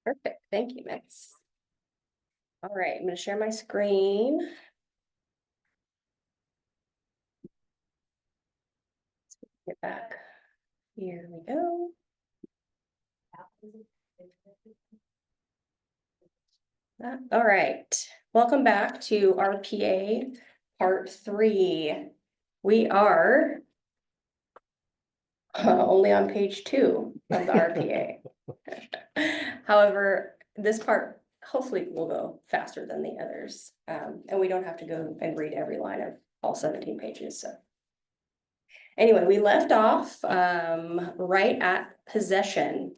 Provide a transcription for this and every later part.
Perfect, thank you, Miss. All right, I'm gonna share my screen. Get back. Here we go. All right, welcome back to RPA Part 3. We are only on page 2 of the RPA. However, this part hopefully will go faster than the others. And we don't have to go and read every line of all 17 pages, so. Anyway, we left off right at possession.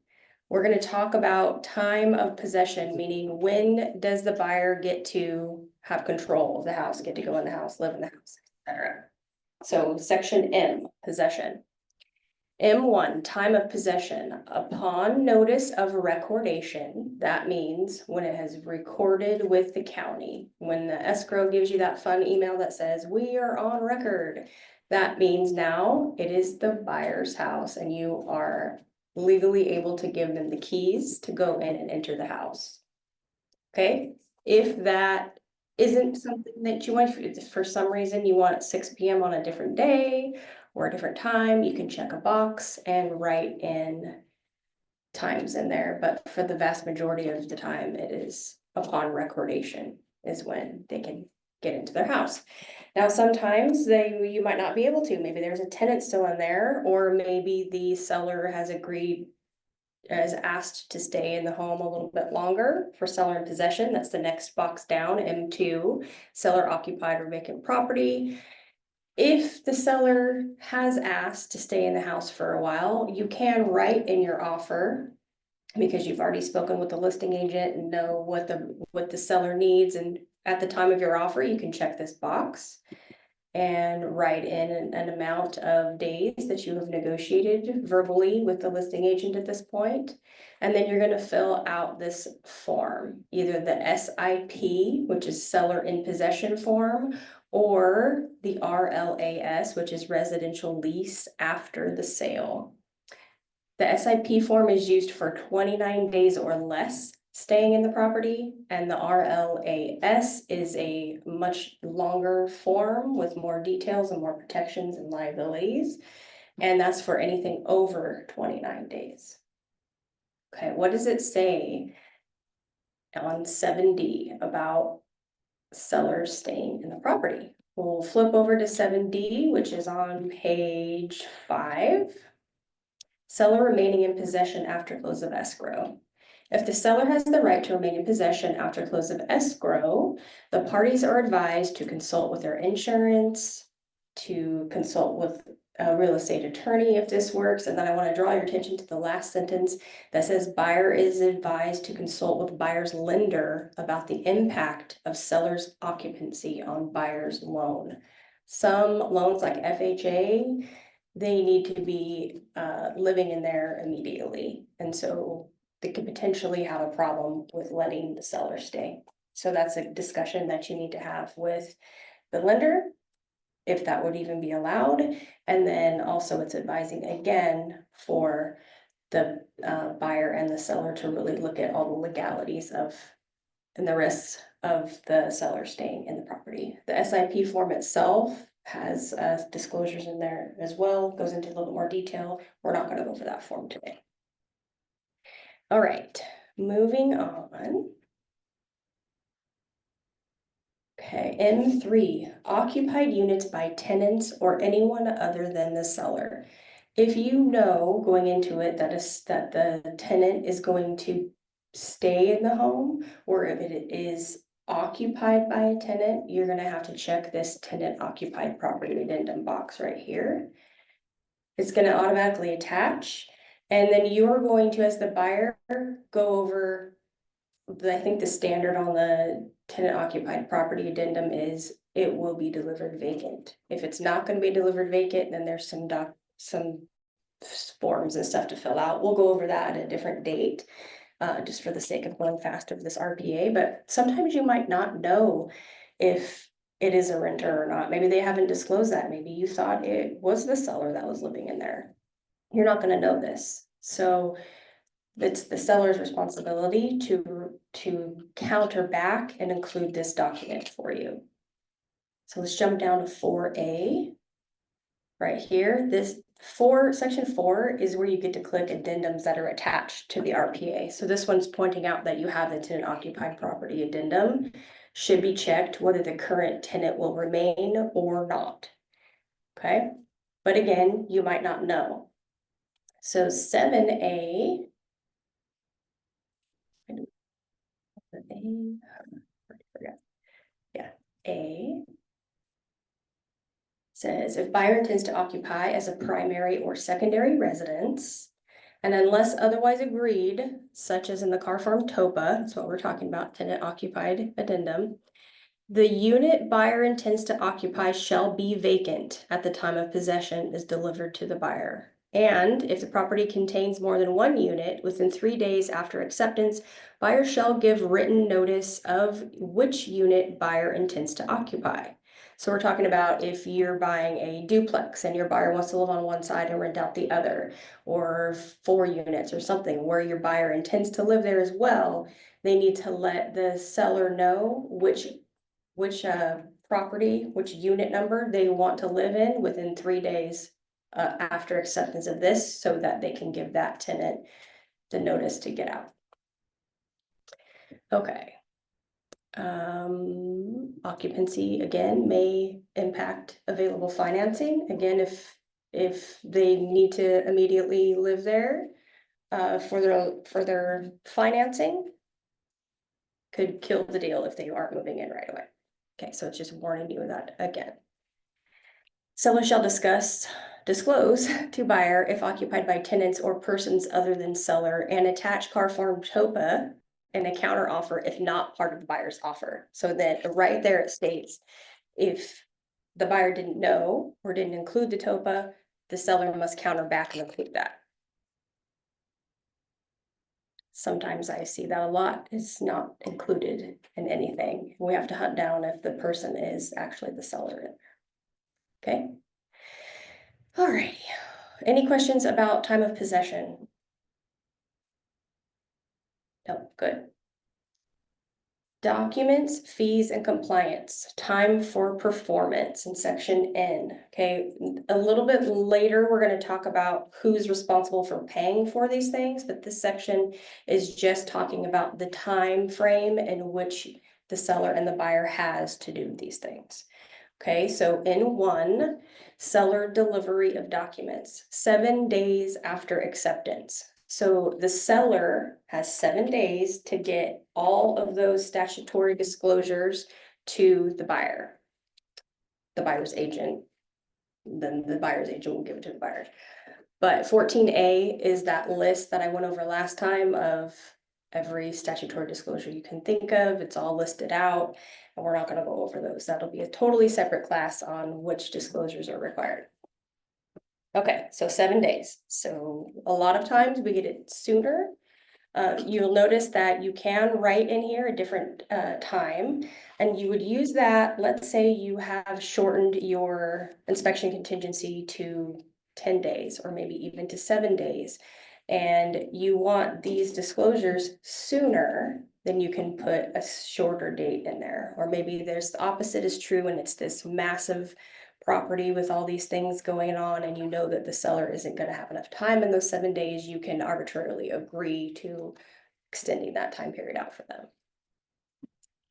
We're going to talk about time of possession, meaning when does the buyer get to have control of the house, get to go in the house, live in the house, etc. So section M, possession. M1, time of possession. Upon notice of recordation, that means when it has recorded with the county. When the escrow gives you that fun email that says, we are on record, that means now it is the buyer's house and you are legally able to give them the keys to go in and enter the house. Okay, if that isn't something that you want, if for some reason you want 6 p.m. on a different day or a different time, you can check a box and write in times in there. But for the vast majority of the time, it is upon recordation is when they can get into their house. Now, sometimes you might not be able to. Maybe there's a tenant still in there, or maybe the seller has asked to stay in the home a little bit longer for seller in possession. That's the next box down, M2, seller occupied or vacant property. If the seller has asked to stay in the house for a while, you can write in your offer, because you've already spoken with the listing agent and know what the seller needs, and at the time of your offer, you can check this box and write in an amount of days that you have negotiated verbally with the listing agent at this point. And then you're going to fill out this form, either the SIP, which is seller in possession form, or the RLAS, which is residential lease after the sale. The SIP form is used for 29 days or less staying in the property, and the RLAS is a much longer form with more details and more protections and liabilities, and that's for anything over 29 days. Okay, what does it say on 7D about sellers staying in the property? We'll flip over to 7D, which is on page 5. Seller remaining in possession after close of escrow. If the seller has the right to remain in possession after close of escrow, the parties are advised to consult with their insurance, to consult with a real estate attorney if this works. And then I want to draw your attention to the last sentence that says buyer is advised to consult with buyer's lender about the impact of seller's occupancy on buyer's loan. Some loans like FHA, they need to be living in there immediately. And so they could potentially have a problem with letting the seller stay. So that's a discussion that you need to have with the lender, if that would even be allowed. And then also it's advising again for the buyer and the seller to really look at all the legalities of and the risks of the seller staying in the property. The SIP form itself has disclosures in there as well, goes into a little more detail. We're not going to go over that form today. All right, moving on. Okay, M3, occupied units by tenants or anyone other than the seller. If you know going into it that the tenant is going to stay in the home, or if it is occupied by a tenant, you're going to have to check this tenant occupied property addendum box right here. It's going to automatically attach, and then you're going to, as the buyer, go over I think the standard on the tenant occupied property addendum is it will be delivered vacant. If it's not going to be delivered vacant, then there's some forms and stuff to fill out. We'll go over that at a different date, just for the sake of going fast of this RPA. But sometimes you might not know if it is a renter or not. Maybe they haven't disclosed that. Maybe you thought it was the seller that was living in there. You're not going to know this. So it's the seller's responsibility to counter back and include this document for you. So let's jump down to 4A. Right here, section 4 is where you get to click addendums that are attached to the RPA. So this one's pointing out that you have the tenant occupied property addendum. Should be checked whether the current tenant will remain or not. Okay, but again, you might not know. So 7A. A says if buyer intends to occupy as a primary or secondary residence, and unless otherwise agreed, such as in the car farm TOPA, that's what we're talking about, tenant occupied addendum, the unit buyer intends to occupy shall be vacant at the time of possession is delivered to the buyer. And if the property contains more than one unit, within 3 days after acceptance, buyer shall give written notice of which unit buyer intends to occupy. So we're talking about if you're buying a duplex and your buyer wants to live on one side and rent out the other, or 4 units or something where your buyer intends to live there as well, they need to let the seller know which property, which unit number they want to live in within 3 days after acceptance of this, so that they can give that tenant the notice to get out. Okay. Occupancy again may impact available financing. Again, if they need to immediately live there for their financing, could kill the deal if they aren't moving in right away. Okay, so it's just warning you of that again. Seller shall disclose to buyer if occupied by tenants or persons other than seller, and attach car farm TOPA and a counter offer if not part of the buyer's offer. So that right there it states, if the buyer didn't know or didn't include the TOPA, the seller must counter back and include that. Sometimes I see that a lot is not included in anything. We have to hunt down if the person is actually the seller. Okay. All righty. Any questions about time of possession? No, good. Documents, fees, and compliance, time for performance in section N. Okay, a little bit later, we're going to talk about who's responsible for paying for these things, but this section is just talking about the time frame in which the seller and the buyer has to do these things. Okay, so in 1, seller delivery of documents, 7 days after acceptance. So the seller has 7 days to get all of those statutory disclosures to the buyer, the buyer's agent. Then the buyer's agent will give it to the buyer. But 14A is that list that I went over last time of every statutory disclosure you can think of. It's all listed out, and we're not going to go over those. That'll be a totally separate class on which disclosures are required. Okay, so 7 days. So a lot of times we get it sooner. You'll notice that you can write in here a different time, and you would use that. Let's say you have shortened your inspection contingency to 10 days, or maybe even to 7 days, and you want these disclosures sooner, then you can put a shorter date in there. Or maybe there's the opposite is true, and it's this massive property with all these things going on, and you know that the seller isn't going to have enough time in those 7 days, you can arbitrarily agree to extending that time period out for them.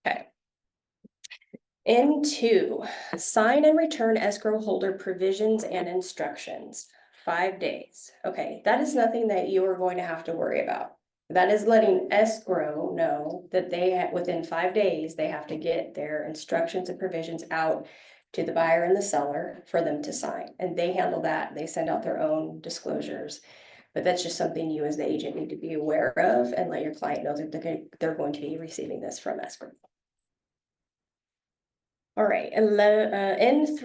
Okay. N2, sign and return escrow holder provisions and instructions, 5 days. Okay, that is nothing that you are going to have to worry about. That is letting escrow know that they within 5 days, they have to get their instructions and provisions out to the buyer and the seller for them to sign. And they handle that. They send out their own disclosures. But that's just something you as the agent need to be aware of and let your client know that they're going to be receiving this from escrow. All right, N3,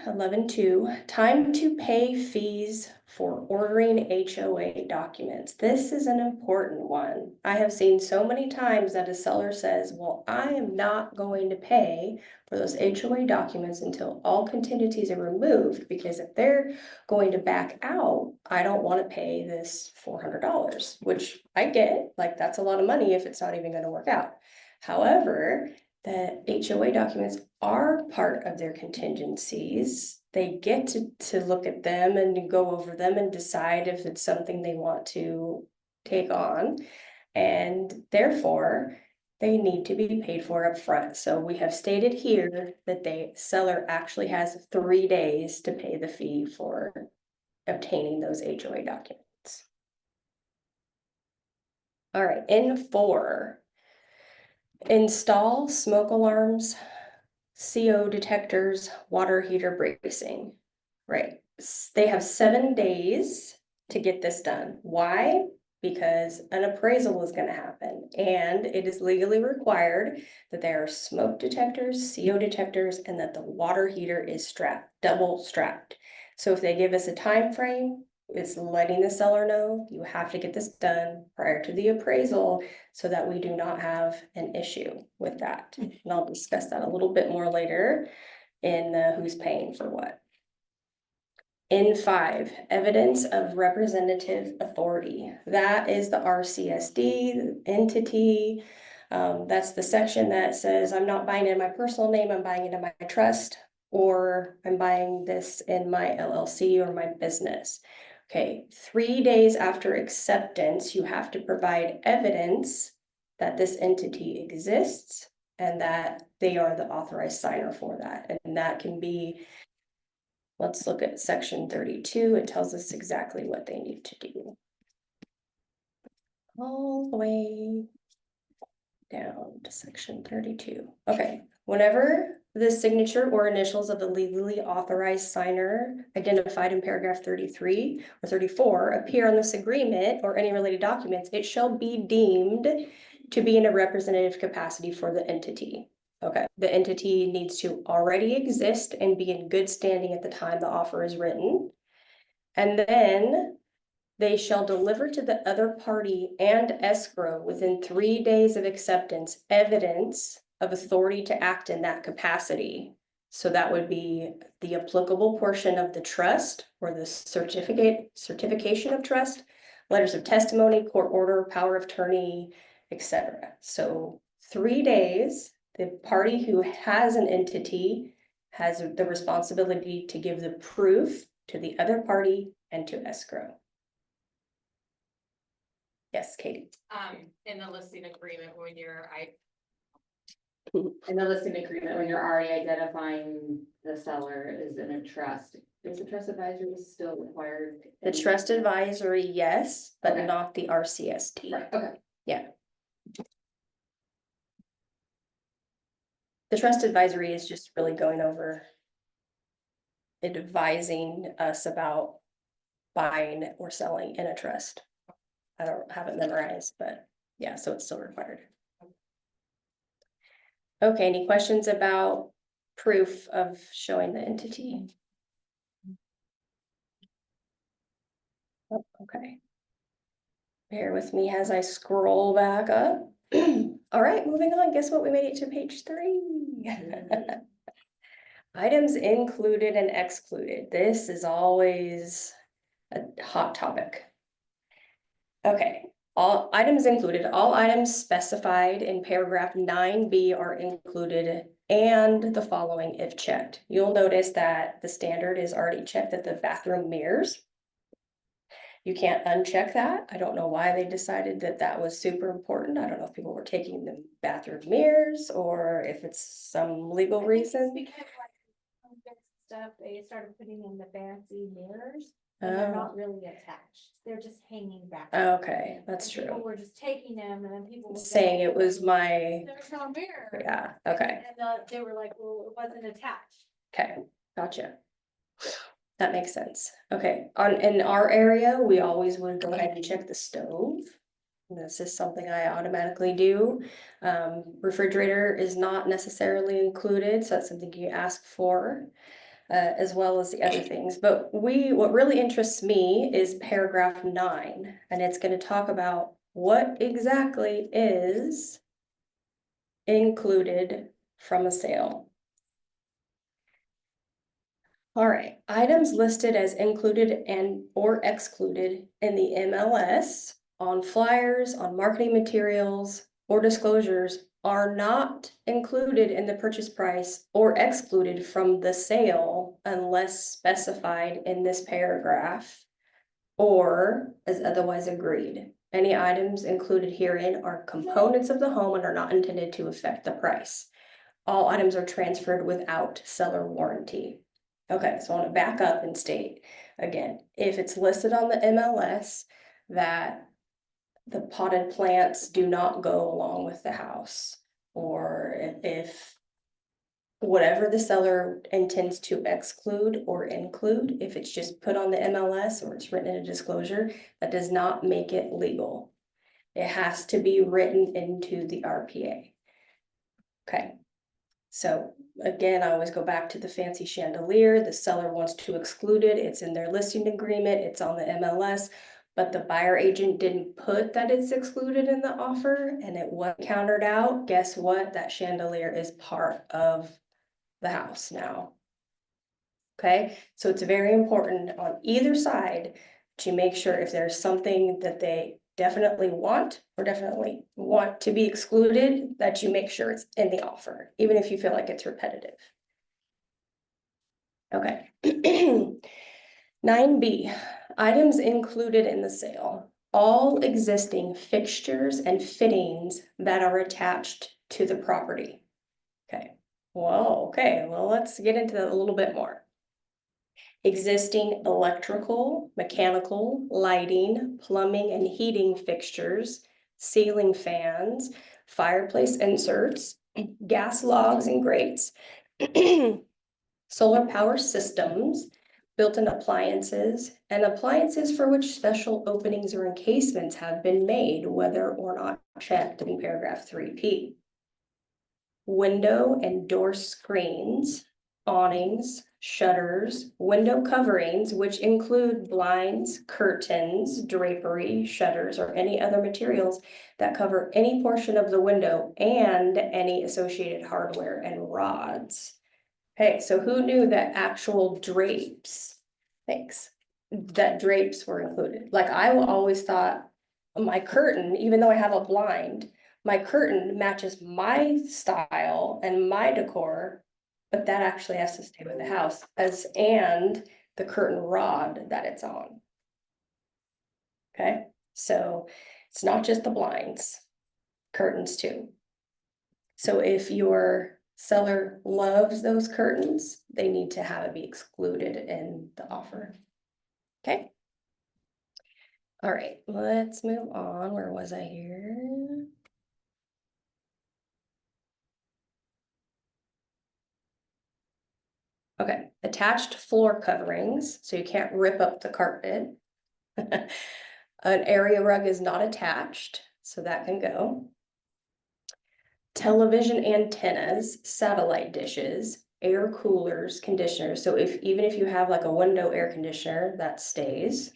11.2, time to pay fees for ordering HOA documents. This is an important one. I have seen so many times that a seller says, well, I am not going to pay for those HOA documents until all contingencies are removed, because if they're going to back out, I don't want to pay this $400, which I get, like, that's a lot of money if it's not even going to work out. However, the HOA documents are part of their contingencies. They get to look at them and go over them and decide if it's something they want to take on. And therefore, they need to be paid for up front. So we have stated here that the seller actually has 3 days to pay the fee for obtaining those HOA documents. All right, N4. Install smoke alarms, CO detectors, water heater bracing. Right, they have 7 days to get this done. Why? Because an appraisal is gonna happen, and it is legally required that there are smoke detectors, CO detectors, and that the water heater is strapped, double strapped. So if they give us a time frame, it's letting the seller know you have to get this done prior to the appraisal, so that we do not have an issue with that. And I'll discuss that a little bit more later in who's paying for what. N5, evidence of representative authority. That is the RCSD the entity. That's the section that says, I'm not buying it in my personal name, I'm buying it in my trust, or I'm buying this in my LLC or my business. Okay, 3 days after acceptance, you have to provide evidence that this entity exists and that they are the authorized signer for that. And that can be, let's look at section 32. It tells us exactly what they need to do. All the way down to section 32. Okay, whenever the signature or initials of the legally authorized signer identified in paragraph 33 or 34 appear on this agreement or any related documents, it shall be deemed to be in a representative capacity for the entity. Okay, the entity needs to already exist and be in good standing at the time the offer is written. And then they shall deliver to the other party and escrow within 3 days of acceptance evidence of authority to act in that capacity. So that would be the applicable portion of the trust or the certification of trust, letters of testimony, court order, power of attorney, etc. So 3 days, the party who has an entity has the responsibility to give the proof to the other party and to escrow. Yes, Katie. In the listing agreement, when you're, In the listing agreement, when you're already identifying the seller is in a trust, is the trust advisory still required? The trust advisory, yes, but Okay. not the RCST. Right, okay. Yeah. The trust advisory is just really going over advising us about buying or selling in a trust. I don't have it memorized, but yeah, so it's still required. Okay, any questions about proof of showing the entity? Oh, okay. Bear with me as I scroll back up. All right, moving on. Guess what? We made it to page 3. Items included and excluded. This is always a hot topic. Okay, all items included, all items specified in paragraph 9B are included, and the following if checked. You'll notice that the standard is already checked at the bathroom mirrors. You can't uncheck that. I don't know why they decided that that was super important. I don't know if people were taking the bathroom mirrors or if it's some legal reason. Because like stuff, they started putting in the fancy mirrors, and they're not really attached. They're just hanging back. Okay, that's And people true. were just taking them, and then people were Saying it was my, there's no mirror. yeah, okay, And they were like, well, it wasn't attached. okay, gotcha. That makes sense. Okay, in our area, we always would go ahead and check the stove. This is something I automatically do. Refrigerator is not necessarily included, so that's something you ask for. As well as the other things, but what really interests me is paragraph 9, and it's gonna talk about what exactly is included from a sale. All right, items listed as included and or excluded in the MLS, on flyers, on marketing materials, or disclosures are not included in the purchase price or excluded from the sale unless specified in this paragraph or as otherwise agreed. Any items included herein are components of the home and are not intended to affect the price. All items are transferred without seller warranty. Okay, so I want to back up and state again, if it's listed on the MLS that the potted plants do not go along with the house, or if whatever the seller intends to exclude or include, if it's just put on the MLS or it's written in a disclosure, that does not make it legal. It has to be written into the RPA. Okay. So again, I always go back to the fancy chandelier. The seller wants to exclude it. It's in their listing agreement. It's on the MLS, but the buyer agent didn't put that it's excluded in the offer and it wasn't countered out. Guess what? That chandelier is part of the house now. Okay, so it's very important on either side to make sure if there's something that they definitely want or definitely want to be excluded, that you make sure it's in the offer, even if you feel like it's repetitive. Okay. 9B, items included in the sale. All existing fixtures and fittings that are attached to the property. Okay, well, let's get into that a little bit more. Existing electrical, mechanical, lighting, plumbing and heating fixtures, ceiling fans, fireplace inserts, gas logs and grates, solar power systems, built-in appliances, and appliances for which special openings or encasements have been made, whether or not checked in paragraph 3P. Window and door screens, awnings, shutters, window coverings, which include blinds, curtains, drapery, shutters, or any other materials that cover any portion of the window and any associated hardware and rods. Okay, so who knew that actual drapes, thanks, that drapes were included? Like I always thought my curtain, even though I have a blind, my curtain matches my style and my decor, but that actually has to stay with the house and the curtain rod that it's on. Okay, so it's not just the blinds, curtains too. So if your seller loves those curtains, they need to have it be excluded in the offer. Okay. All right, let's move on. Where was I here? Okay, attached floor coverings, so you can't rip up the carpet. An area rug is not attached, so that can go. Television antennas, satellite dishes, air coolers, conditioners. So even if you have like a window air conditioner, that stays.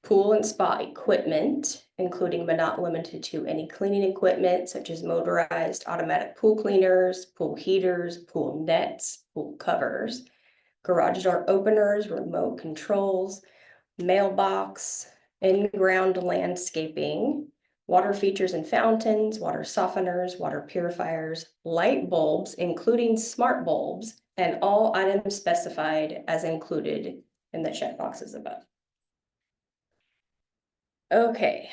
Pool and spa equipment, including but not limited to any cleaning equipment such as motorized automatic pool cleaners, pool heaters, pool nets, pool covers, garage door openers, remote controls, mailbox, in-ground landscaping, water features and fountains, water softeners, water purifiers, light bulbs, including smart bulbs, and all items specified as included in the checkboxes above. Okay,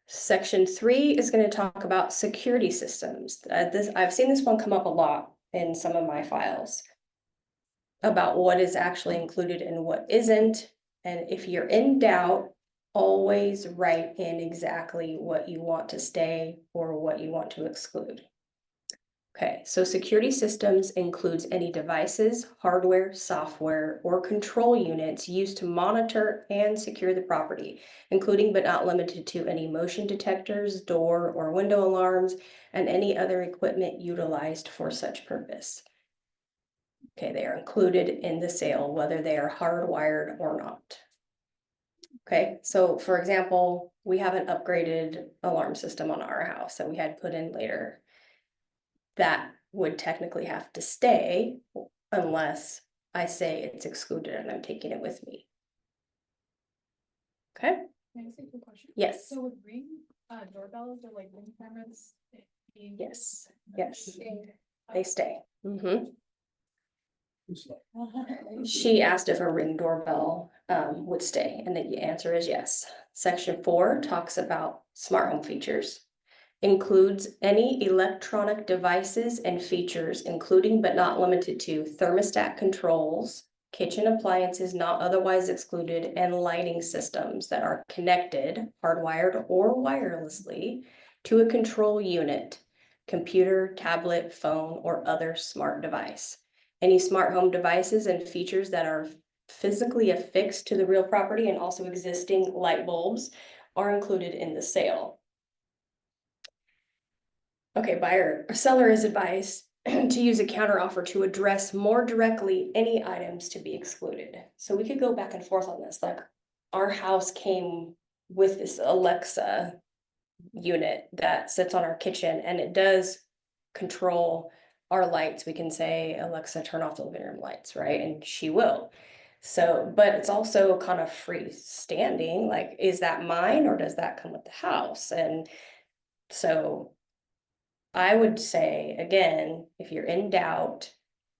section 3 is going to talk about security systems. I've seen this one come up a lot in some of my files about what is actually included and what isn't. And if you're in doubt, always write in exactly what you want to stay or what you want to exclude. Okay, so security systems includes any devices, hardware, software, or control units used to monitor and secure the property, including but not limited to any motion detectors, door or window alarms, and any other equipment utilized for such purpose. Okay, they are included in the sale, whether they are hardwired or not. Okay, so for example, we have an upgraded alarm system on our house that we had put in later. That would technically have to stay unless I say it's excluded and I'm taking it with me. Okay, Can I ask you a quick question? yes, So would ring doorbells or like ring cameras? yes, yes, they stay. She asked if a Ring doorbell would stay, and the answer is yes. Section 4 talks about smart home features. Includes any electronic devices and features, including but not limited to thermostat controls, kitchen appliances not otherwise excluded, and lighting systems that are connected, hardwired or wirelessly, to a control unit, computer, tablet, phone, or other smart device. Any smart home devices and features that are physically affixed to the real property and also existing light bulbs are included in the sale. Okay, seller is advised to use a counteroffer to address more directly any items to be excluded. So we could go back and forth on this, like our house came with this Alexa unit that sits on our kitchen and it does control our lights. We can say, Alexa, turn off the living room lights, right? And she will. So, but it's also kind of freestanding, like, is that mine or does that come with the house? And so I would say, again, if you're in doubt,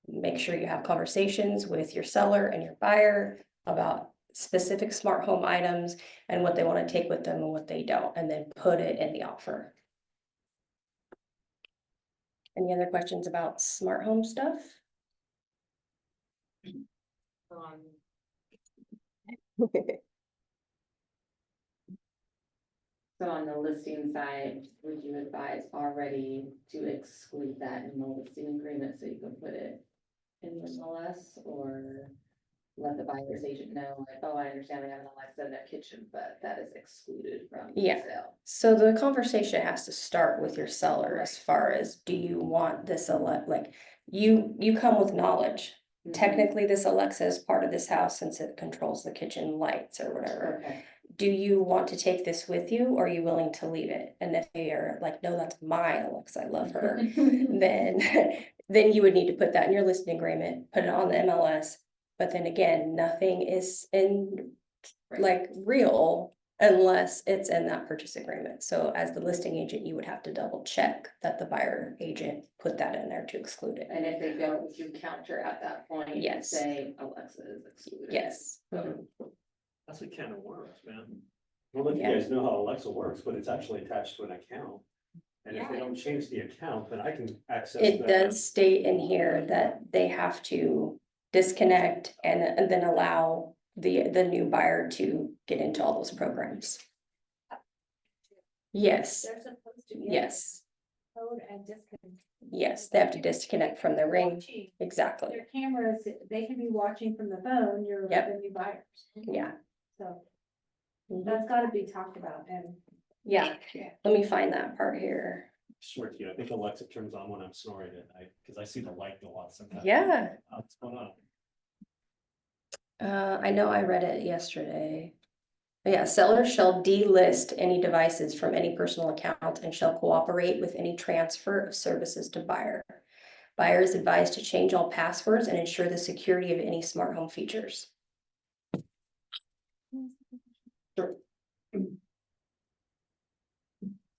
make sure you have conversations with your seller and your buyer about specific smart home items and what they want to take with them and what they don't, and then put it in the offer. Any other questions about smart home stuff? Um, So on the listing side, would you advise already to exclude that in the listing agreement so you can put it in the MLS, or let the buyer's agent know, like, oh, I understand they have an Alexa in their kitchen, but that is excluded from the Yeah. sale? So the conversation has to start with your seller as far as, do you want this like, you come with knowledge. Mhm. Technically, this Alexa is part of this house since it controls the kitchen lights or whatever. Okay. Do you want to take this with you or are you willing to leave it? And if they are like, no, that's my Alexa, I love her, then then you would need to put that in your listing agreement, put it on the MLS. But then again, nothing is in Right. like real unless it's in that purchase agreement. So as the listing agent, you would have to double check that the buyer agent put that in there to exclude it. And if they go, would you counter at that point and Yes. say Alexa is excluded? Yes. That's a can of worms, man. I don't know if Yeah. you guys know how Alexa works, but it's actually attached to an account. And if they Yeah. don't change the account, then I can access It that. does state in here that they have to disconnect and then allow the new buyer to get into all those programs. Yes, They're supposed to get yes, code and disconnect. yes, they have to disconnect from the ring. Watching Exactly, Their cameras, they can be watching from the phone, you're Yep. the new buyers. yeah. So Mhm. that's gotta be talked about and. Yeah, let me find that part here. Swear to you, I think Alexa turns on when I'm snoring at night, because I see the light go off sometimes. Yeah, What's going on? I know I read it yesterday. Yeah, sellers shall delist any devices from any personal account and shall cooperate with any transfer of services to buyer. Buyer is advised to change all passwords and ensure the security of any smart home features. Sure.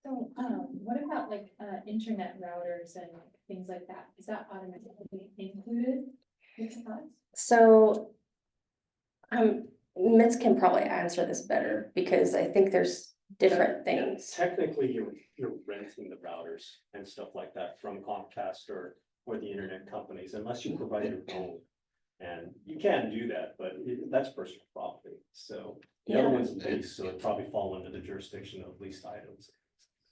So, what about like, internet routers and things like that? Is that automatically included with the cost? So, Mitz can probably answer this better because I think there's different things. Technically, you're renting the routers and stuff like that from Comcast or the internet companies, unless you provide your own. And you can do that, but that's personal property, so the other Yeah. one's leased, so it'd probably fall under the jurisdiction of leased items.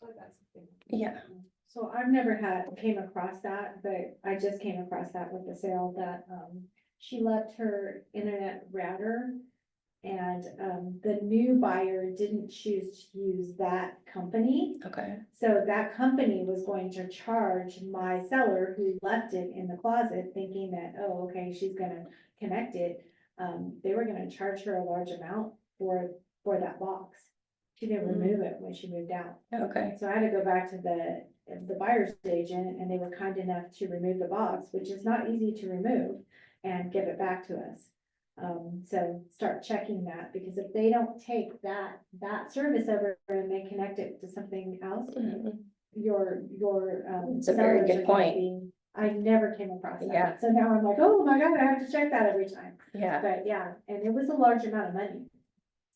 So that's the thing. Yeah, So I've never came across that, but I just came across that with the sale that, she left her internet router. And, the new buyer didn't choose to use that company. okay, So that company was going to charge my seller who left it in the closet thinking that, oh, okay, she's gonna connect it. They were gonna charge her a large amount for that box. She didn't remove it when she moved out. okay. So I had to go back to the buyer's agent and they were kind enough to remove the box, which is not easy to remove, and give it back to us. So start checking that, because if they don't take that service over and they connect it to something else, Mhm. your. It's a very sellers good are gonna point. be- I never came across Yeah. that. So now I'm like, oh my God, I have to check that every time. Yeah, But yeah, and it was a large amount of money.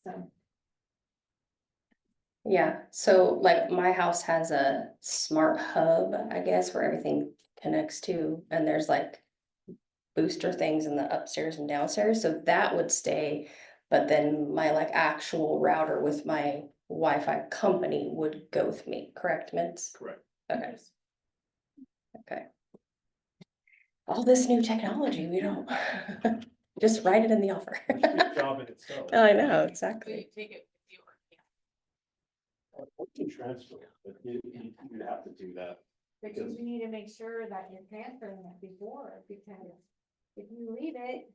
So. yeah. So like my house has a smart hub, I guess, where everything connects to, and there's like booster things in the upstairs and downstairs, so that would stay. But then my like actual router with my Wi-Fi company would go with me, correct, Mitz? Correct. Okay. Okay. All this new technology, we don't, just write it in the offer. Good job in itself. I know, So exactly. you take it with you or We can transfer, but you have to do that. But you need to make sure that you're transferring it before, because if you leave it,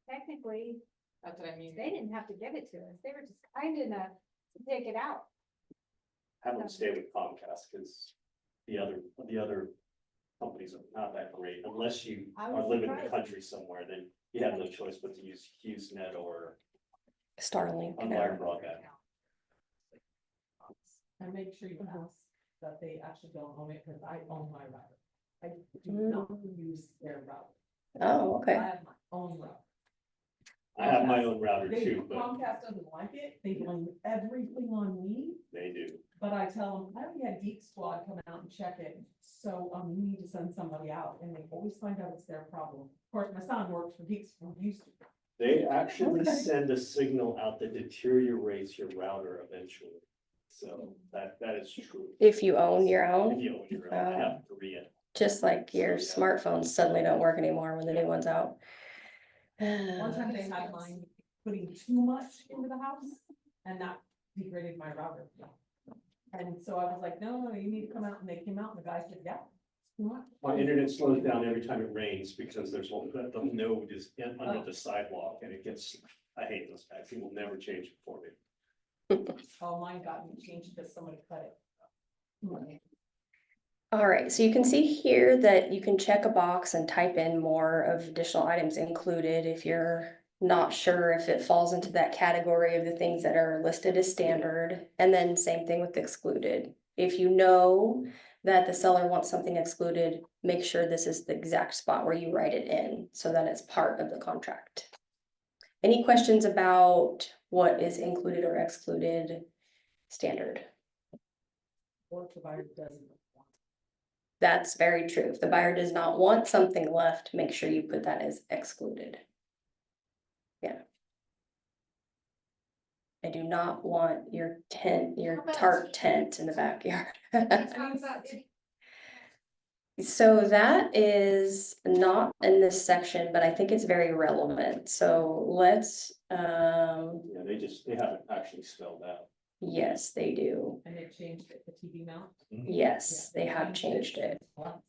technically, that's what I mean. they didn't have to give it to us. They were just kind enough to take it out. Have them stay with Comcast, because the other companies are not that great, unless you I are was living in the surprised. country somewhere, then you have no choice but to use HughesNet or Starlink. unwired broadband. And make sure you ask that they actually don't own it, because I own my router. I do Mm. not use their router. Oh, I okay. have my own router. I have my own router They, too, but Comcast doesn't like it, they blame everything on me, they do. but I tell them, I already had Geek Squad come out and check it, so, you need to send somebody out, and they always find out it's their problem. Of course, my son works for Geek Squad, used to. They actually Okay. send a signal out that deteriorates your router eventually. So that is true. If you own your If own, you own your own, I have three. just like your So, yeah. smartphones suddenly don't work anymore when the new one's out. One time they had mine putting too much into the house, and that degraded my router. And so I was like, no, you need to come out, and they came out, and the guy said, yeah, it's too much. My internet slows down every time it rains because there's the node is under the sidewalk and it gets, I hate those guys. He will never change it for me. Oh, mine got changed because somebody cut it. All right, so you can see here that you can check a box and type in more of additional items included if you're not sure if it falls into that category of the things that are listed as standard. And then same thing with excluded. If you know that the seller wants something excluded, make sure this is the exact spot where you write it in so that it's part of the contract. Any questions about what is included or excluded standard? Or if the buyer doesn't. That's very true. If the buyer does not want something left, make sure you put that as excluded. Yeah. I do not want your tent, your tarp tent in the backyard. So that is not in this section, but I think it's very relevant. So let's, Yeah, they haven't actually spelled out. yes, they do. And they changed it, the TV mount. Yes, Yeah, they have changed it. once.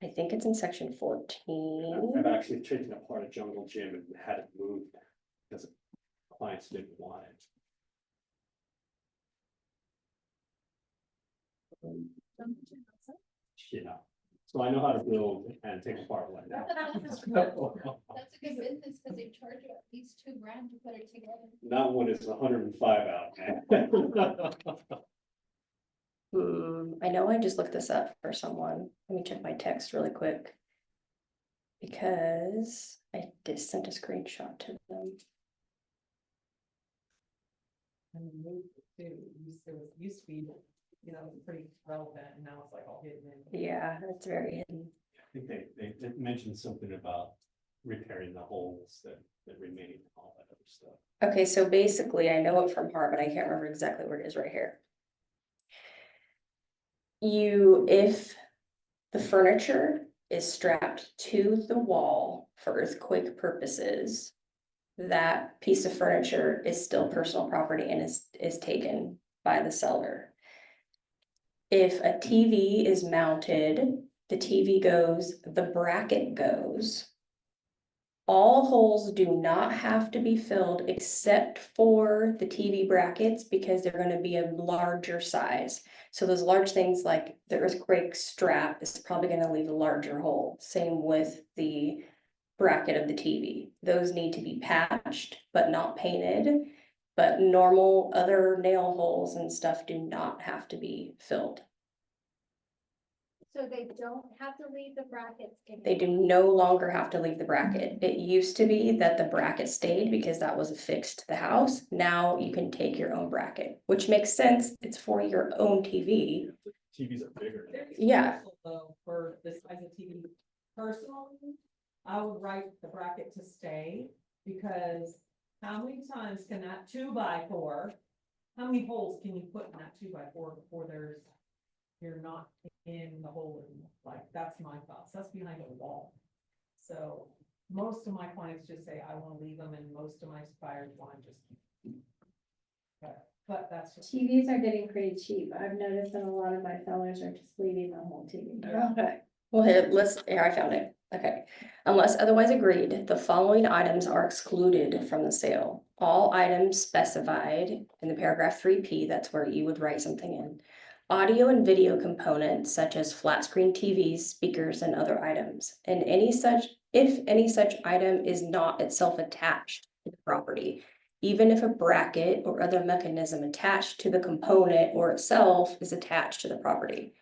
I think it's in section 14. I've actually taken apart a jungle gym and had it moved because clients didn't want it. Yeah, so I know how to build and take apart one now. That's a good business, because they charge you at least $2,000 to put it together. Not when it's 105 out, man. I know I just looked this up for someone. Let me check my text really quick. Because I just sent a screenshot to them. And we moved it too. Used to be, pretty relevant, and now it's like all hidden in. Yeah, it's very hidden. I think they mentioned something about repairing the holes that remain, and all that other stuff. Okay, so basically I know it from heart, but I can't remember exactly where it is right here. if the furniture is strapped to the wall for earthquake purposes, that piece of furniture is still personal property and is taken by the seller. If a TV is mounted, the TV goes, the bracket goes. All holes do not have to be filled except for the TV brackets because they're gonna be a larger size. So those large things like the earthquake strap is probably gonna leave a larger hole. Same with the bracket of the TV. Those need to be patched, but not painted. But normal other nail holes and stuff do not have to be filled. So they don't have to leave the brackets in. They do no longer have to leave the bracket. It used to be that the bracket stayed because that was affixed to the house. Now you can take your own bracket, which makes sense. It's for your own TV. TVs are bigger. There's Yeah. special, though, for this size of TV, personally, I would write the bracket to stay, because how many times can that 2x4, how many holes can you put in that 2x4 before you're not in the hole, like, that's my thoughts, that's behind a wall. So, most of my clients just say, I wanna leave them, and most of my buyers wanna just keep. But that's just. TVs are getting pretty cheap. I've noticed that a lot of my sellers are just leaving the whole TV. Okay, well, here, I found it. Okay. Unless otherwise agreed, the following items are excluded from the sale. All items specified in the paragraph 3P, that's where you would write something in. Audio and video components such as flat screen TVs, speakers, and other items. And if any such item is not itself attached to the property, even if a bracket or other mechanism attached to the component or itself is attached to the property.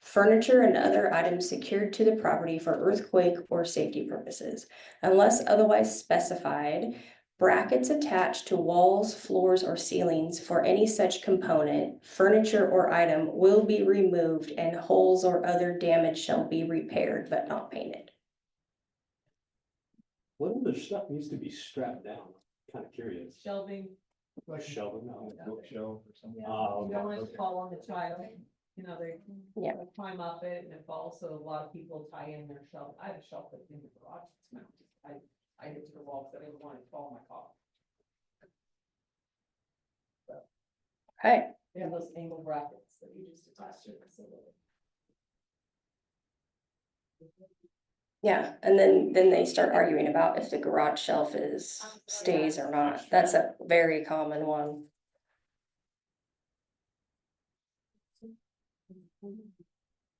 Furniture and other items secured to the property for earthquake or safety purposes. Unless otherwise specified, brackets attached to walls, floors, or ceilings for any such component, furniture, or item will be removed, and holes or other damage shall be repaired but not painted. What other stuff needs to be strapped down? Kind of curious. Shelving, Like shelving, bookshelf or something. you don't want it to fall on the child, they Yeah. climb up it and it falls, so a lot of people tie in their shelf. I have a shelf that's in the garage, it's mounted, I hit to the wall, because I didn't want it to fall on my car. Okay, They have those angle brackets that you just attach to it, so. yeah, and then they start arguing about if the garage shelf stays or not. That's a very common one.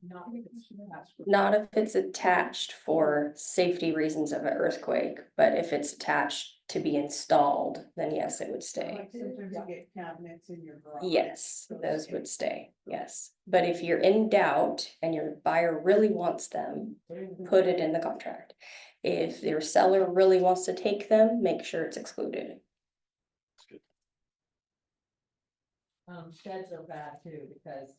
Not if it's attached. Not if it's attached for safety reasons of an earthquake, but if it's attached to be installed, then yes, it would stay. Sometimes you get cabinets in your garage. Yes, those would stay, yes. But if you're in doubt and your buyer really wants them, put it in the contract. If your seller really wants to take them, make sure it's excluded. Sheds are bad too, because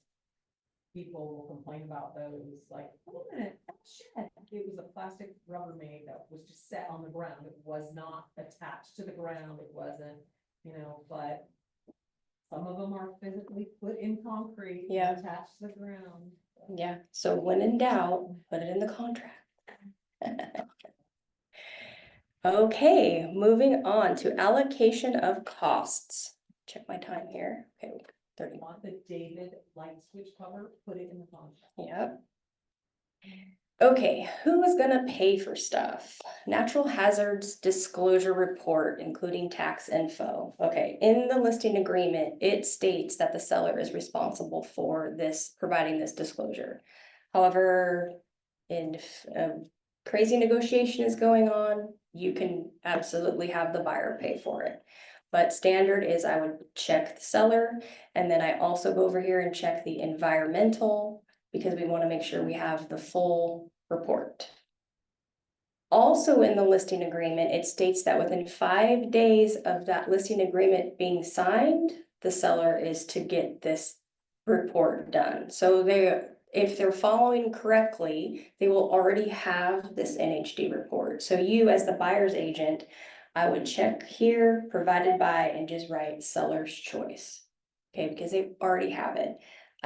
people will complain about those, like, wait a minute, that shed, it was a plastic Rubbermaid that was just set on the ground, it was not attached to the ground, it wasn't, but some of them are physically put in concrete. Yeah. And attached to the ground. Yeah, so when in doubt, put it in the contract. Okay, moving on to allocation of costs. Check my time here. Okay, 30. Want the David light switch cover, put it in the contract. Yep. Okay, who is gonna pay for stuff? Natural hazards disclosure report, including tax info. Okay, in the listing agreement, it states that the seller is responsible for providing this disclosure. However, if a crazy negotiation is going on, you can absolutely have the buyer pay for it. But standard is I would check the seller, and then I also go over here and check the environmental, because we want to make sure we have the full report. Also in the listing agreement, it states that within 5 days of that listing agreement being signed, the seller is to get this report done. So if they're following correctly, they will already have this NHD report. So you, as the buyer's agent, I would check here, provided by, and just write seller's choice. Okay, because they already have it.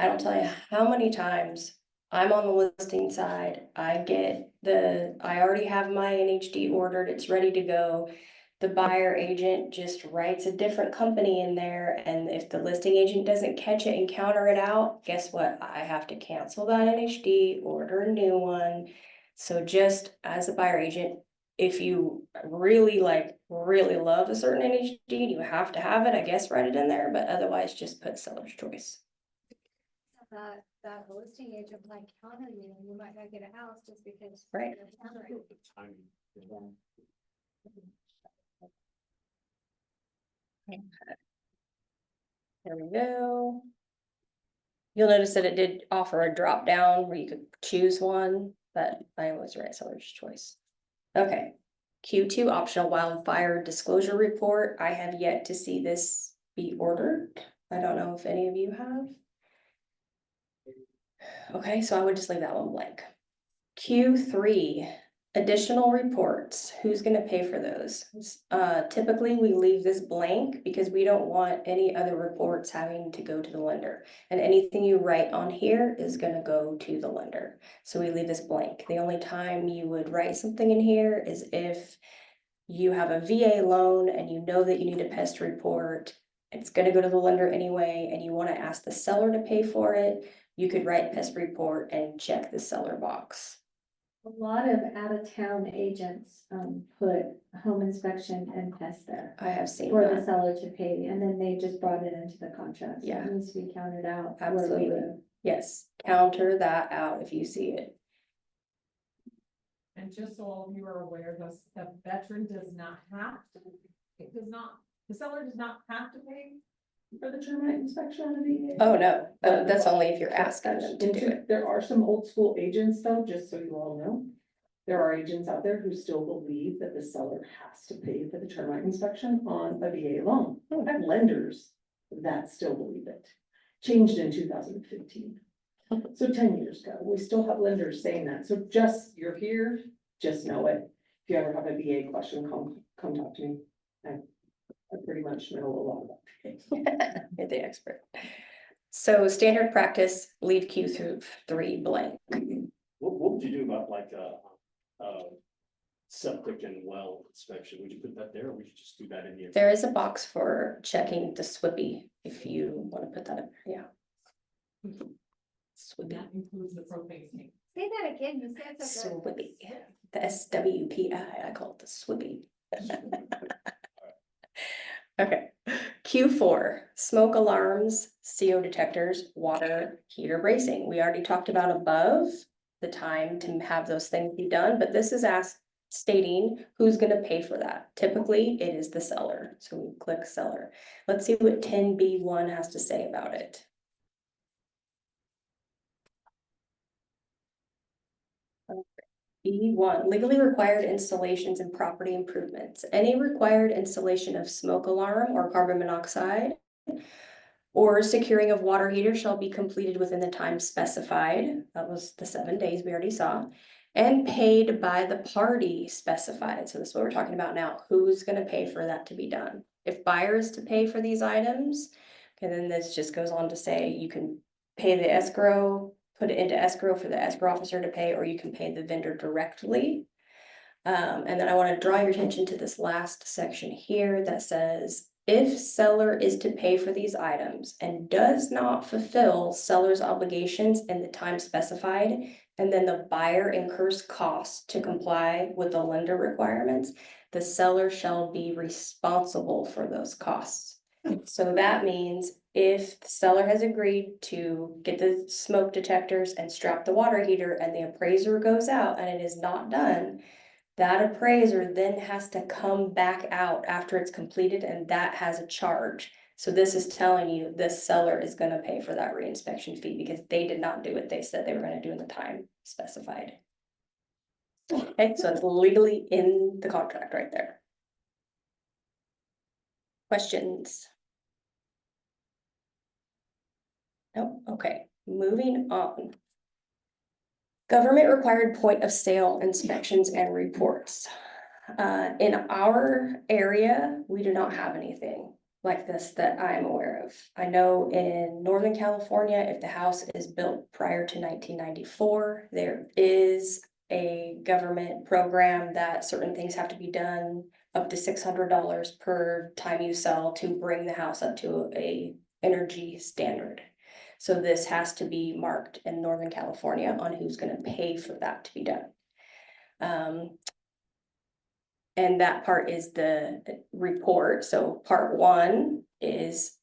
I don't tell you how many times I'm on the listing side, I already have my NHD ordered, it's ready to go. The buyer agent just writes a different company in there, and if the listing agent doesn't catch it and counter it out, guess what? I have to cancel that NHD, order a new one. So just as a buyer agent, if you really love a certain NHD, you have to have it, I guess, write it in there, but otherwise just put seller's choice. That listing agent might counter you, and you might not get a house just because. Right. they're countering. Timing. There we go. You'll notice that it did offer a drop down where you could choose one, but I always write seller's choice. Okay, Q2 optional wildfire disclosure report. I have yet to see this be ordered. I don't know if any of you have. Okay, so I would just leave that one blank. Q3, additional reports. Who's gonna pay for those? Typically, we leave this blank because we don't want any other reports having to go to the lender. And anything you write on here is gonna go to the lender. So we leave this blank. The only time you would write something in here is if you have a VA loan and you know that you need a pest report. It's gonna go to the lender anyway, and you wanna ask the seller to pay for it. You could write pest report and check the seller box. A lot of out-of-town agents, put home inspection and pest there I have seen for the that. seller to pay, and then they just brought it into the contract. So Yeah. it needs to be counted out where Absolutely. we live. Yes, counter that out if you see it. And just so all of you are aware, the veteran does not have to, the seller does not have to pay For the termite inspection on the VA. Oh, no, that's only if you're asking them to do it. There are some old school agents though, just so you all know. There are agents out there who still believe that the seller has to pay for the termite inspection on a VA loan. I have lenders that still believe it. Changed in 2015. So 10 years ago, we still have lenders saying that. So just, you're here, just know it. If you ever have a VA question, come talk to me. I pretty much know a lot about VA. You're the expert. So standard practice, leave Q through 3 blank. What would you do about like septic and well inspection? Would you put that there, or would you just do that in the? There is a box for checking the SWIPy if you want to put that in, yeah. SWIPy, that includes the propane tank. Say that again, you said so good. SWIPy, the SWPI, I call it the SWIPy. Okay, Q4, smoke alarms, CO detectors, water heater bracing. We already talked about above the time to have those things be done, but this is stating who's gonna pay for that. Typically, it is the seller, so we click seller. Let's see what 10B1 has to say about it. B1, legally required installations and property improvements. Any required installation of smoke alarm or carbon monoxide or securing of water heater shall be completed within the time specified. That was the 7 days we already saw. And paid by the party specified. So this is what we're talking about now. Who's gonna pay for that to be done? If buyer is to pay for these items, and then this just goes on to say you can pay the escrow, put it into escrow for the escrow officer to pay, or you can pay the vendor directly. And then I want to draw your attention to this last section here that says, if seller is to pay for these items and does not fulfill seller's obligations in the time specified, and then the buyer incurs costs to comply with the lender requirements, the seller shall be responsible for those costs. So that means if the seller has agreed to get the smoke detectors and strap the water heater and the appraiser goes out and it is not done, that appraiser then has to come back out after it's completed, and that has a charge. So this is telling you this seller is gonna pay for that reinspection fee because they did not do what they said they were gonna do in the time specified. Okay, so it's legally in the contract right there. Questions? No, okay, moving on. Government required point of sale inspections and reports. In our area, we do not have anything. like this that I am aware of. I know in Northern California, if the house is built prior to 1994, there is a government program that certain things have to be done up to $600 per time you sell to bring the house up to a energy standard. So this has to be marked in Northern California on who's gonna pay for that to be done. And that part is the report. So part one is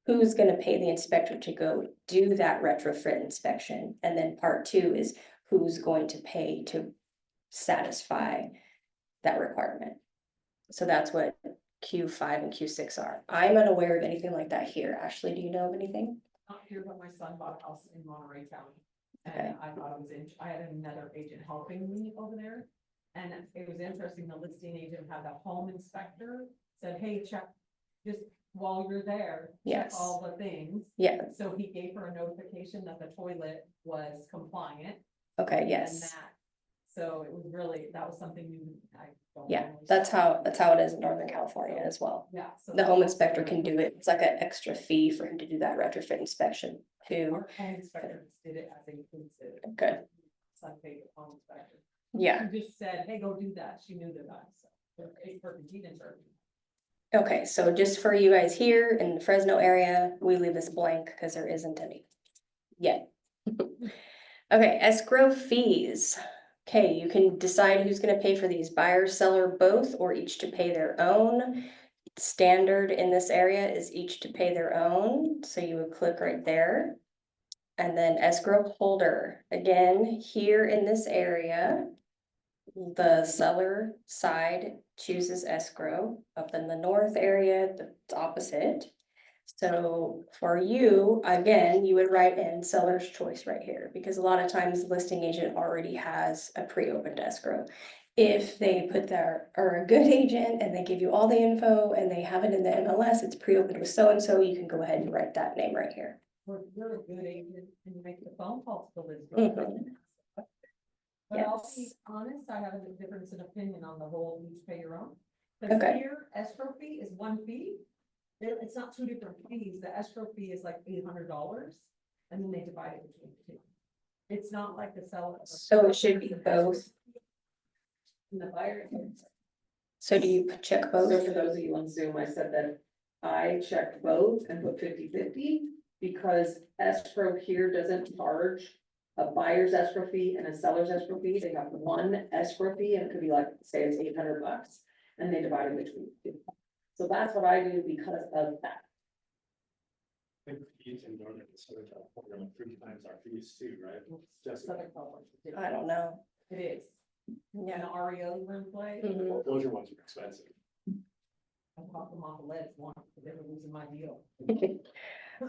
who's gonna pay the inspector to go do that retrofit inspection? And then part two is who's going to pay to satisfy that requirement? So that's what Q5 and Q6 are. I'm unaware of anything like that here. Ashley, do you know of anything? Not here, but my son bought a house in Monterey County. Okay. And I thought it was, I had another agent helping me over there. And it was interesting, the listing agent had the home inspector said, hey, check, just while you're there, check Yes. all the things. Yeah, So he gave her a notification that the toilet was compliant. okay, and yes. that- So it was really, that was something new. I don't Yeah, normally that's see. how it is in Northern California as well. Yeah. so The that home was inspector really can do it. It's like an extra fee for him to do that retrofit inspection too. Our home inspector did it as inclusive. Good. Son paid the home inspector. Yeah, She just said, hey, go do that. She knew the guy, so. They're paid for the deed in charge. okay, so just for you guys here in the Fresno area, we leave this blank because there isn't any yet. Okay, escrow fees. Okay, you can decide who's gonna pay for these, buyer, seller, both, or each to pay their own. Standard in this area is each to pay their own, so you would click right there. And then escrow holder, again, here in this area, the seller side chooses escrow. Up in the north area, it's opposite. So for you, again, you would write in seller's choice right here, because a lot of times the listing agent already has a pre-opened escrow. If they put their, are a good agent and they give you all the info and they have it in the MLS, it's pre-opened with so-and-so, you can go ahead and write that name right here. Or you're a good agent and you make the phone calls to Liz. Mhm. But I'll be Yes. honest, I have a difference in opinion on the whole each pay your own. Cause Okay. here escrow fee is one fee. It's not two different fees. The escrow fee is like $800 and then they divide it between the two. It's not like the seller. So it should be both. And the buyer. So do you check So both? for those of you on Zoom, I said that I checked both and put 50/50 because escrow here doesn't charge a buyer's escrow fee and a seller's escrow fee. They have one escrow fee and it could be like, say it's $800 and they divide it between the two. So that's what I do because of that. I think fees in Northern and Southern California are 3 times our fees too, right? Just, Southern California. I don't know. It is. And the REO were in play. Mhm. those are ones that are expensive. I talked them off the ledge once, but they were losing my deal.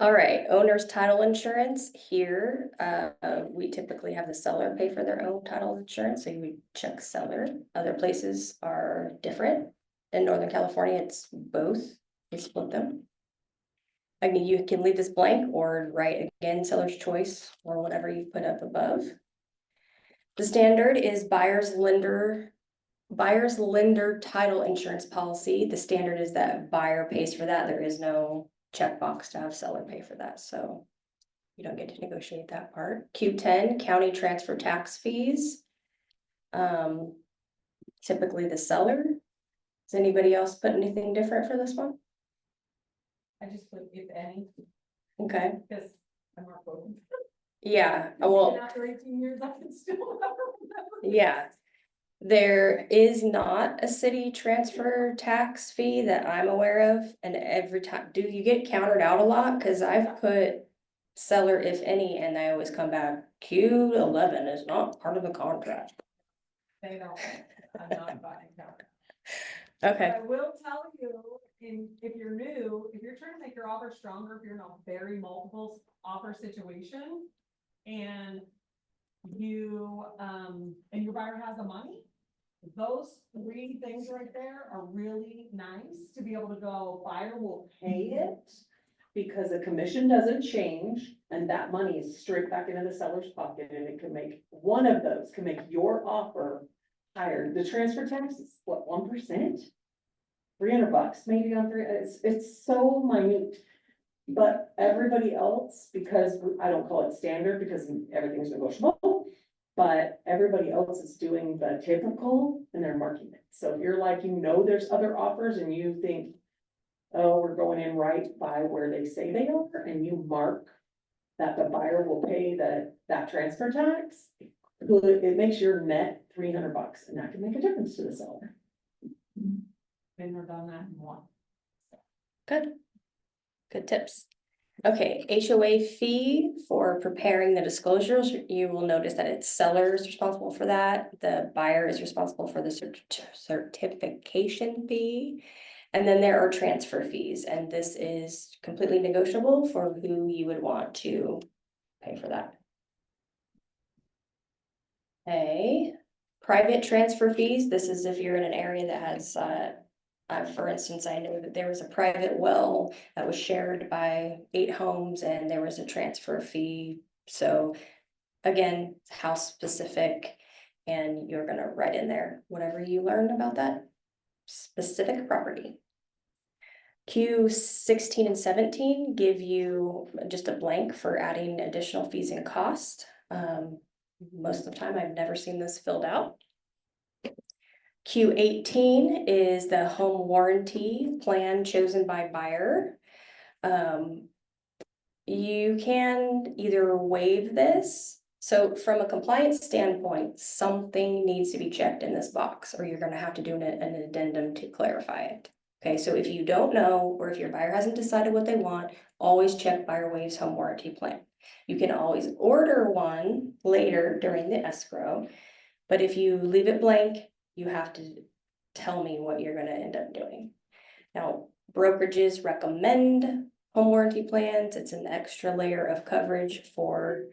All right, owner's title insurance here, we typically have the seller pay for their own title insurance, so you would check seller. Other places are different. In Northern California, it's both, they split them. I mean, you can leave this blank or write again, seller's choice, or whatever you put up above. The standard is buyer's lender title insurance policy. The standard is that buyer pays for that. There is no checkbox to have seller pay for that, so you don't get to negotiate that part. Q10, county transfer tax fees. Typically the seller. Does anybody else put anything different for this one? I just put if any, Okay, because I'm not voting. yeah, Even well, after 18 years, I can still never remember. yeah. There is not a city transfer tax fee that I'm aware of, and every time, do you get countered out a lot? Cause I've put seller if any, and I always come back, Q11 is not part of the contract. They don't, I'm not buying that. Okay, But I will tell you, if you're new, if you're trying to make your offer stronger, if you're in a very multiple offer situation. And you, and your buyer has the money. Those 3 things right there are really nice to be able to go, buyer will pay it. Because the commission doesn't change and that money is straight back into the seller's pocket and it can make, one of those can make your offer higher. The transfer tax is what, 1%? $300 maybe on three, it's so minute. But everybody else, because I don't call it standard because everything's negotiable. But everybody else is doing the typical and they're marking it. So if you're like, there's other offers and you think, oh, we're going in right by where they say they are, and you mark that the buyer will pay that transfer tax, it makes your net $300, and that can make a difference to the seller. Been there, done that and won. Good. Good tips. Okay, HOA fee for preparing the disclosures, you will notice that it's seller is responsible for that. The buyer is responsible for the certification fee. And then there are transfer fees, and this is completely negotiable for who you would want to pay for that. Okay, private transfer fees, this is if you're in an area that has, for instance, I know that there was a private well that was shared by 8 homes and there was a transfer fee. So again, house specific, and you're gonna write in there whatever you learn about that specific property. Q16 and 17 give you just a blank for adding additional fees and cost. Most of the time, I've never seen this filled out. Q18 is the home warranty plan chosen by buyer. You can either waive this. So from a compliance standpoint, something needs to be checked in this box, or you're gonna have to do an addendum to clarify it. Okay, so if you don't know, or if your buyer hasn't decided what they want, always check buyer waives home warranty plan. You can always order one later during the escrow, but if you leave it blank, you have to tell me what you're gonna end up doing. Now, brokerages recommend home warranty plans. It's an extra layer of coverage for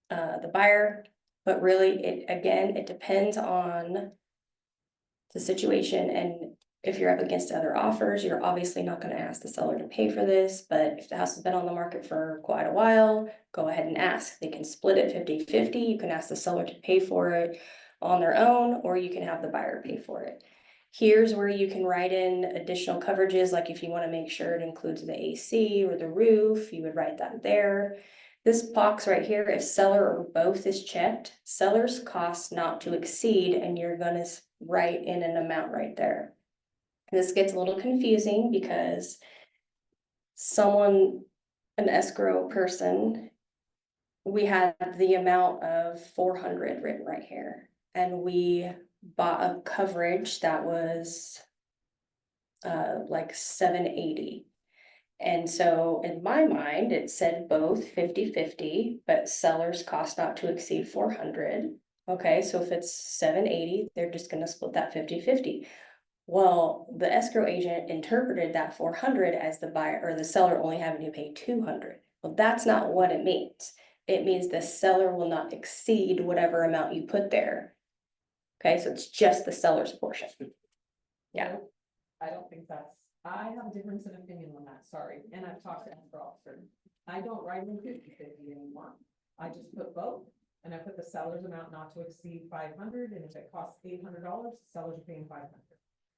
the buyer, but really it depends on the situation. And if you're up against other offers, you're obviously not going to ask the seller to pay for this, but if the house has been on the market for quite a while, go ahead and ask. They can split it 50-50. You can ask the seller to pay for it on their own, or you can have the buyer pay for it. Here's where you can write in additional coverages, like if you want to make sure it includes the AC or the roof, you would write that there. This box right here, if seller or both is checked, seller's cost not to exceed, and you're gonna write in an amount right there. This gets a little confusing because an escrow person, we had the amount of 400 written right here, and we bought a coverage that was like 780. And so in my mind, it said both 50-50, but seller's cost not to exceed 400. Okay, so if it's 780, they're just gonna split that 50-50. Well, the escrow agent interpreted that 400 as the buyer or the seller only having to pay 200. Well, that's not what it means. It means the seller will not exceed whatever amount you put there. Okay, so it's just the seller's portion. Yeah. I don't think I have a difference in opinion on that, sorry, and I've talked to escrow officer. I don't write in 50-50 anymore. I just put both, and I put the seller's amount not to exceed 500, and if it costs $800, the sellers are paying 500.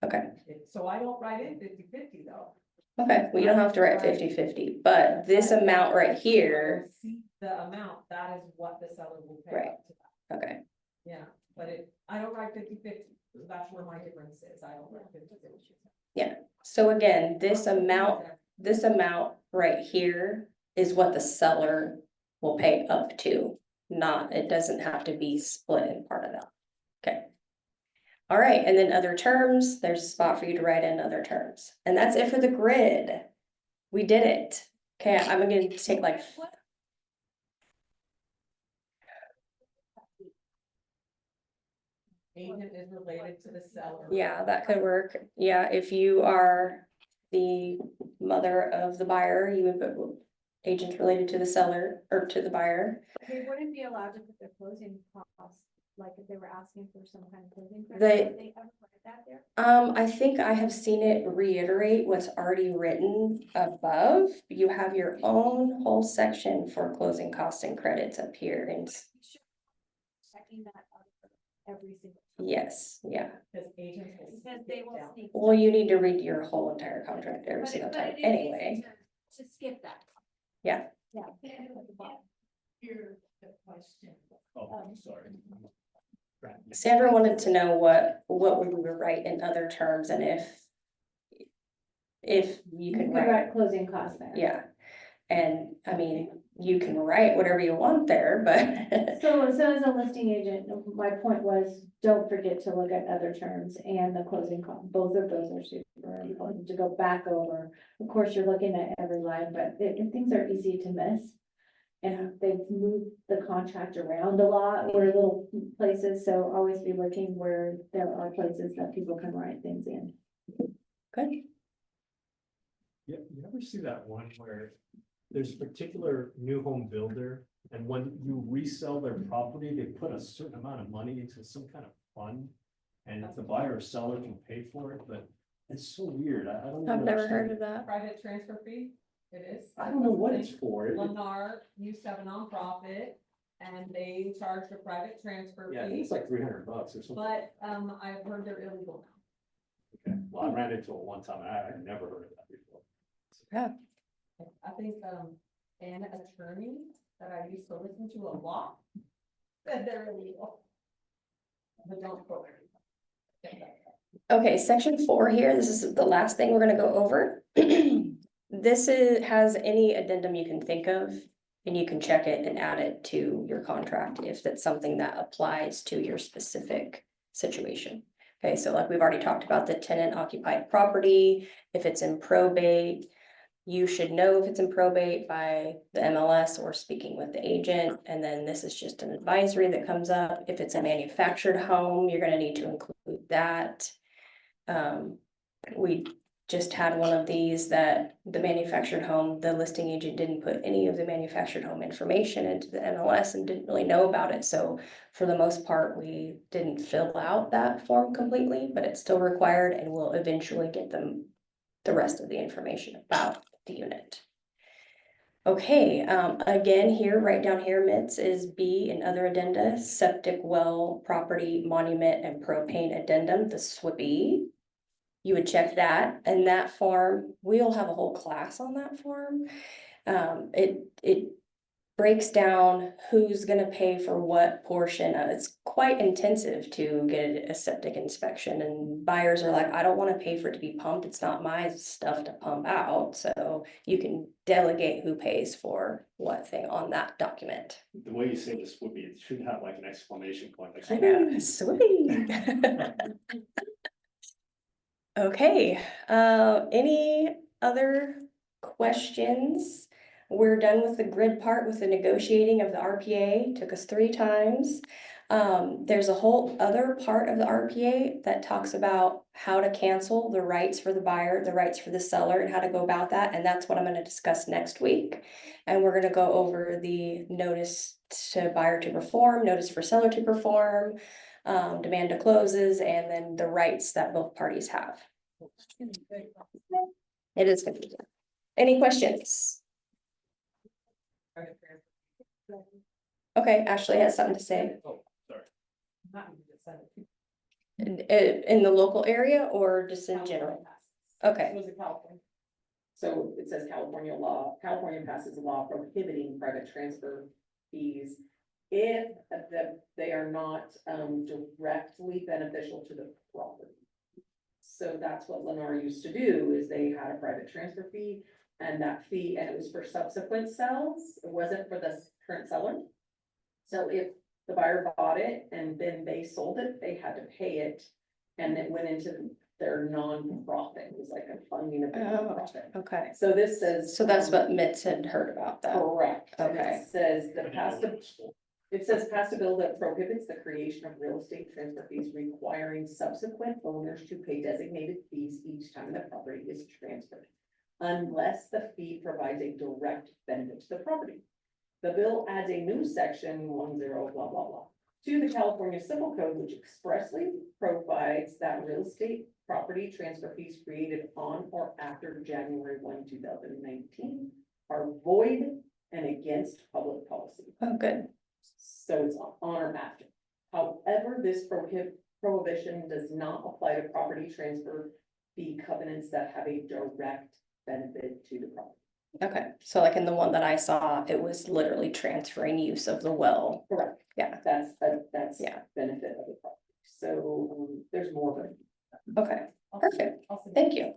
Okay. So I don't write in 50-50 though. Okay, well, you don't have to write 50-50, but this amount right here, The amount, that is what the seller will pay Right. up to that. okay, Yeah, but I don't write 50-50, that's where my difference is, I don't write 50-50. so again, this amount right here is what the seller will pay up to, it doesn't have to be split in part of that. Okay. All right, and then other terms, there's a spot for you to write in other terms, and that's it for the grid. We did it. Okay, I'm gonna take like, Agent is related to the seller. yeah, that could work. Yeah, if you are the mother of the buyer, you would put agents related to the seller or to the buyer. They wouldn't be allowed to put their closing costs, like if they were asking for some kind of closing. credit, They- would they ever put that there? I think I have seen it reiterate what's already written above. You have your own whole section for closing costs and credits up here, and Checking that out for every single Yes, yeah. Because agents will. Because they will down. sneak. Well, you need to read your whole entire contract every But single but time it is easy anyway. To skip that. Yeah. Yeah. Here's the question. Oh, sorry. Sandra wanted to know what we would write in other terms and if you You could could write, write closing costs there. yeah. And I mean, you can write whatever you want there, but So as a listing agent, my point was, don't forget to look at other terms and the closing cost. Both of those are super important to go back over. Of course, you're looking at every line, but things are easy to miss. And they've moved the contract around a lot, or little places, so always be looking where there are places that people can write things in. good. Yeah, you ever see that one where there's a particular new home builder, and when you resell their property, they put a certain amount of money into some kind of fund? And if the buyer or seller can pay for it, but it's so weird, I don't. I've never understand. heard of that. Private transfer fee, it is. I don't know what it's for. Lennar used to have a nonprofit and they charged a private transfer Yeah, I think fee, it's like $300 or something. but, I've heard they're illegal now. Okay, well, I ran into it one time, and I had never heard of that before. I think, an attorney that I used to listen to a lot said they're illegal. But don't quote me. Okay, section 4 here, this is the last thing we're gonna go over. This has any addendum you can think of, and you can check it and add it to your contract if that's something that applies to your specific situation. Okay, so like we've already talked about the tenant occupied property, if it's in probate, you should know if it's in probate by the MLS or speaking with the agent, and then this is just an advisory that comes up. If it's a manufactured home, you're gonna need to include that. We just had one of these that the manufactured home, the listing agent didn't put any of the manufactured home information into the MLS and didn't really know about it. So for the most part, we didn't fill out that form completely, but it's still required and we'll eventually get them the rest of the information about the unit. Okay, again, here, right down here, MITS is B and other addenda, septic well, property, monument, and propane addendum, the SWIPY. You would check that, and that form, we'll have a whole class on that form. It breaks down who's gonna pay for what portion. It's quite intensive to get a septic inspection, and buyers are like, I don't wanna pay for it to be pumped, it's not my stuff to pump out, so you can delegate who pays for what thing on that document. The way you say this would be, it should have like an exclamation point, like. I know, sweet. Okay, any other questions? We're done with the grid part with the negotiating of the RPA, took us 3 times. There's a whole other part of the RPA that talks about how to cancel the rights for the buyer, the rights for the seller, and how to go about that, and that's what I'm gonna discuss next week. And we're gonna go over the notice to buyer to perform, notice for seller to perform, demand to closes, and then the rights that both parties have. It is confusing. Any questions? Private transfer. Okay, Ashley has something to say. Oh, sorry. Not even just send it to In the local area or just in California general? passes. Okay, It was a California. So it says California passes a law prohibiting private transfer fees if they are not, directly beneficial to the property. So that's what Lennar used to do, is they had a private transfer fee, and that fee, and it was for subsequent sales, it wasn't for the current seller. So if the buyer bought it and then they sold it, they had to pay it, and it went into their non-profit, it was like a funding of their Oh. non-profit. okay. So this says. So that's what Mitz had heard about that. Correct. And Okay. It says passed a bill that prohibits the creation of real estate transfer fees requiring subsequent owners to pay designated fees each time the property is transferred, unless the fee provides a direct benefit to the property. The bill adds a new section 10 blah, blah, blah, to the California Civil Code, which expressly provides that real estate property transfer fees created on or after January 1, 2019 are void and against public policy. Oh, good. So it's on or after. However, this prohibition does not apply to property transfer fee covenants that have a direct benefit to the property. Okay, so like in the one that I saw, it was literally transferring use of the well. Correct. Yeah. That's Yeah. benefit of the property. So, there's more, but Okay, I'll perfect. I'll send Thank you.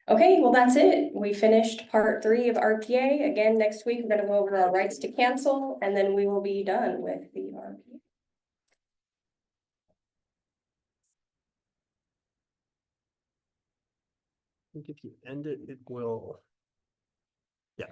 Okay, well, that's it. We finished part 3 of RPA. Again, next week, we're gonna go over our rights to cancel, and then we will be done with the RPA. I think if you end it, it will. Yeah.